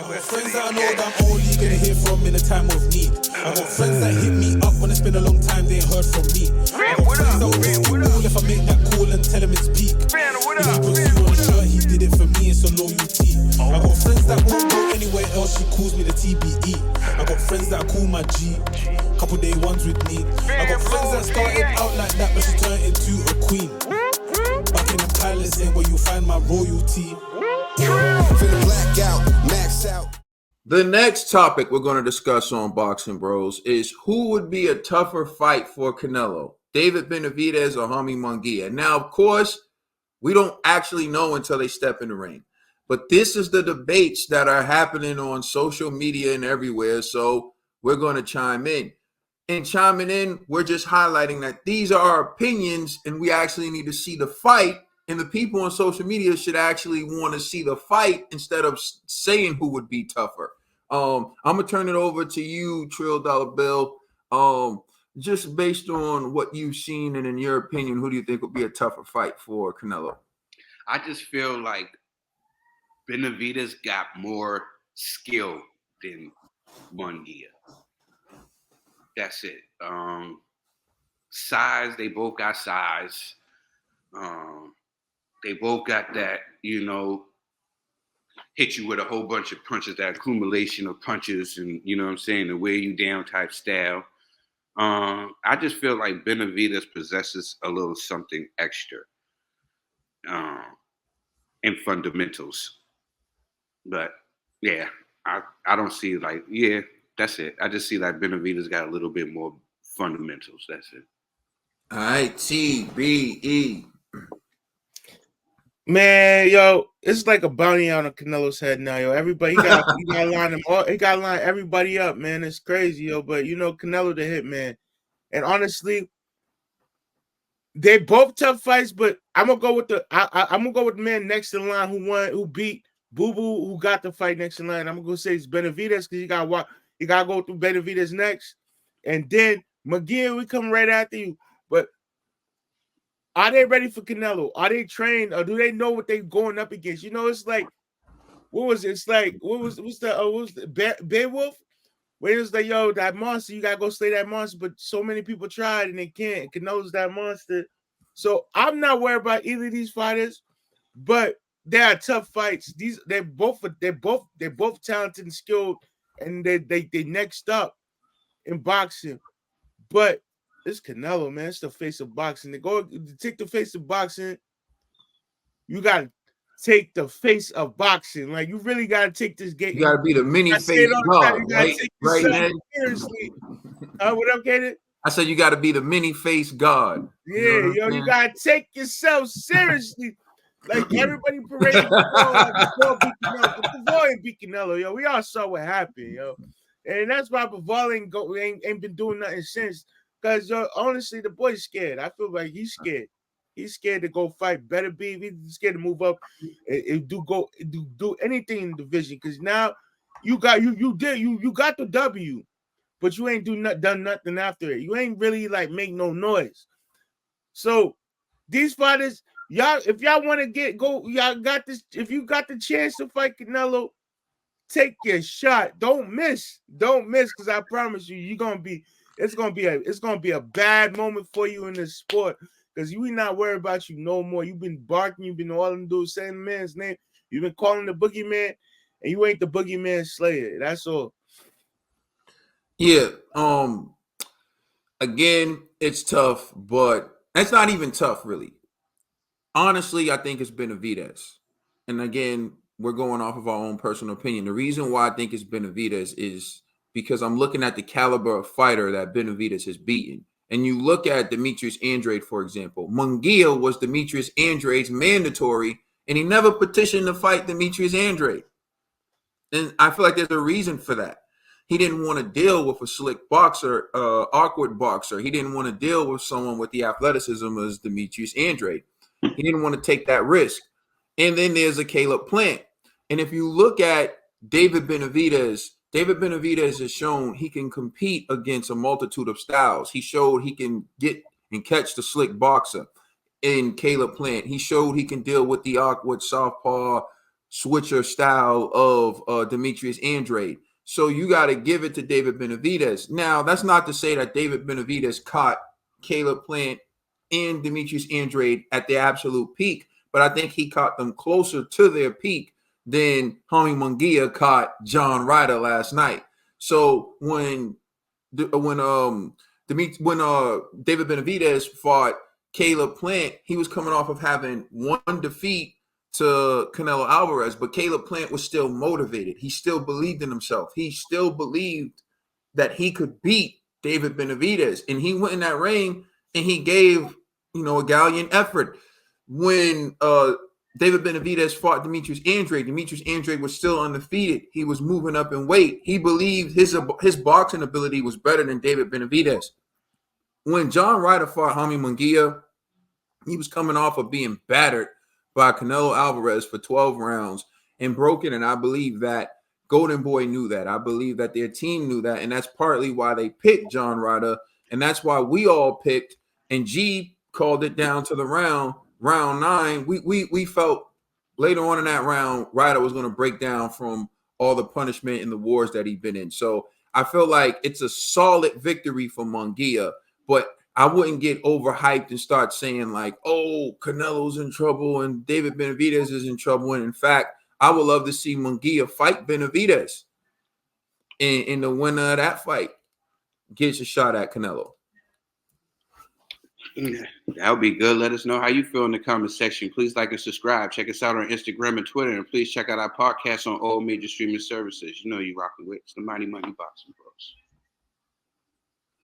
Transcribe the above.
I got friends that I know that I'm only gonna hear from in a time of need. I got friends that hit me up when it's been a long time they ain't heard from me. I got friends that will just be cool if I make that call and tell him it's peak. If he puts you on a shirt, he did it for me, it's a loyalty. I got friends that won't go anywhere else, she calls me the TBE. I got friends that I call my G, couple day ones with me. I got friends that started out like that, but she turned into a queen. Back in the palace ain't where you find my royalty. The next topic we're going to discuss on Boxing Bros is who would be a tougher fight for Canelo, David Benavidez or Jaime Munguia. Now, of course, we don't actually know until they step in the ring. But this is the debates that are happening on social media and everywhere, so we're going to chime in. And chiming in, we're just highlighting that these are our opinions and we actually need to see the fight. And the people on social media should actually want to see the fight instead of saying who would be tougher. I'm going to turn it over to you, Trill Dollar Bill. Just based on what you've seen and in your opinion, who do you think would be a tougher fight for Canelo? I just feel like Benavidez got more skill than Munguia. That's it. Size, they both got size. They both got that, hit you with a whole bunch of punches, that accumulation of punches and, what I'm saying, the wear you down type style. I just feel like Benavidez possesses a little something extra in fundamentals. But, yeah, I don't see that's it. I just see like Benavidez got a little bit more fundamentals. That's it. All right, TBE. Man, yo, it's like a bounty on Canelo's head now, yo. Everybody, he got to line them all. He got to line everybody up, man. It's crazy, yo. But Canelo the hit man, and honestly, they both tough fights. But I'm gonna go with the man next in line who beat Boo Boo, who got the fight next in line. I'm gonna say it's Benavidez because you got to go through Benavidez next, and then McGee, we come right after you, but. Are they ready for Canelo? Are they trained, or do they know what they're going up against? It's like, what was it? It's like, what was the Beowulf? Where it was like, yo, that monster, you gotta go slay that monster, but so many people tried and they can't. Canelo's that monster. So I'm not worried about either of these fighters, but they are tough fights. They're both talented and skilled, and they next up in boxing, but. It's Canelo, man. It's the face of boxing. To take the face of boxing, you gotta take the face of boxing. Like you really gotta take this game. You gotta be the mini face god, right? Right, seriously. What up, Kaden? I said you gotta be the mini face god. Yeah, you gotta take yourself seriously. Like everybody paraded Bivol beat Canelo, yo. We all saw what happened, yo. And that's why Bivol ain't been doing nothing since. Because honestly, the boy's scared. I feel like he's scared. He's scared to go fight. Better be. He's scared to move up and do anything in the division. Because now you got the W, but you ain't done nothing after it. You ain't really like make no noise. So these fighters, y'all, if y'all want to y'all got this. If you got the chance to fight Canelo, take your shot. Don't miss. Because I promise you, you're gonna be. It's gonna be a bad moment for you in this sport because we not worried about you no more. You've been barking, you've been all them dudes saying the man's name, you've been calling the boogeyman, and you ain't the boogeyman slayer. That's all. Yeah. Again, it's tough, but it's not even tough, really. Honestly, I think it's Benavidez. And again, we're going off of our own personal opinion. The reason why I think it's Benavidez is because I'm looking at the caliber of fighter that Benavidez has beaten. And you look at Demetrius Andrade, for example. Munguia was Demetrius Andrade's mandatory, and he never petitioned to fight Demetrius Andrade. And I feel like there's a reason for that. He didn't want to deal with a slick boxer, awkward boxer. He didn't want to deal with someone with the athleticism as Demetrius Andrade. He didn't want to take that risk. And then there's a Caleb Plant. And if you look at David Benavidez has shown he can compete against a multitude of styles. He showed he can get and catch the slick boxer in Caleb Plant. He showed he can deal with the awkward southpaw switcher style of Demetrius Andrade. So you got to give it to David Benavidez. Now, that's not to say that David Benavidez caught Caleb Plant and Demetrius Andrade at the absolute peak, but I think he caught them closer to their peak than homie Munguia caught John Ryder last night. So when David Benavidez fought Caleb Plant, he was coming off of having one defeat to Canelo Alvarez, but Caleb Plant was still motivated. He still believed in himself. He still believed that he could beat David Benavidez, and he went in that ring and he gave, a gallant effort. When David Benavidez fought Demetrius Andrade was still undefeated. He was moving up in weight. He believed his boxing ability was better than David Benavidez. When John Ryder fought homie Munguia, he was coming off of being battered by Canelo Alvarez for 12 rounds and broken, and I believe that Golden Boy knew that. I believe that their team knew that, and that's partly why they picked John Ryder, and that's why we all picked, and G called it down to the round 9. We felt later on in that round, Ryder was going to break down from all the punishment and the wars that he'd been in. So I feel like it's a solid victory for Munguia, but I wouldn't get overhyped and start saying like, oh, Canelo's in trouble and David Benavidez is in trouble. And in fact, I would love to see Munguia fight Benavidez. And the winner of that fight gets a shot at Canelo. That would be good. Let us know how you feel in the comment section. Please like and subscribe. Check us out on Instagram and Twitter. And please check out our podcast on all major streaming services. You know you rocking with. It's the Mighty Money Boxing Bros.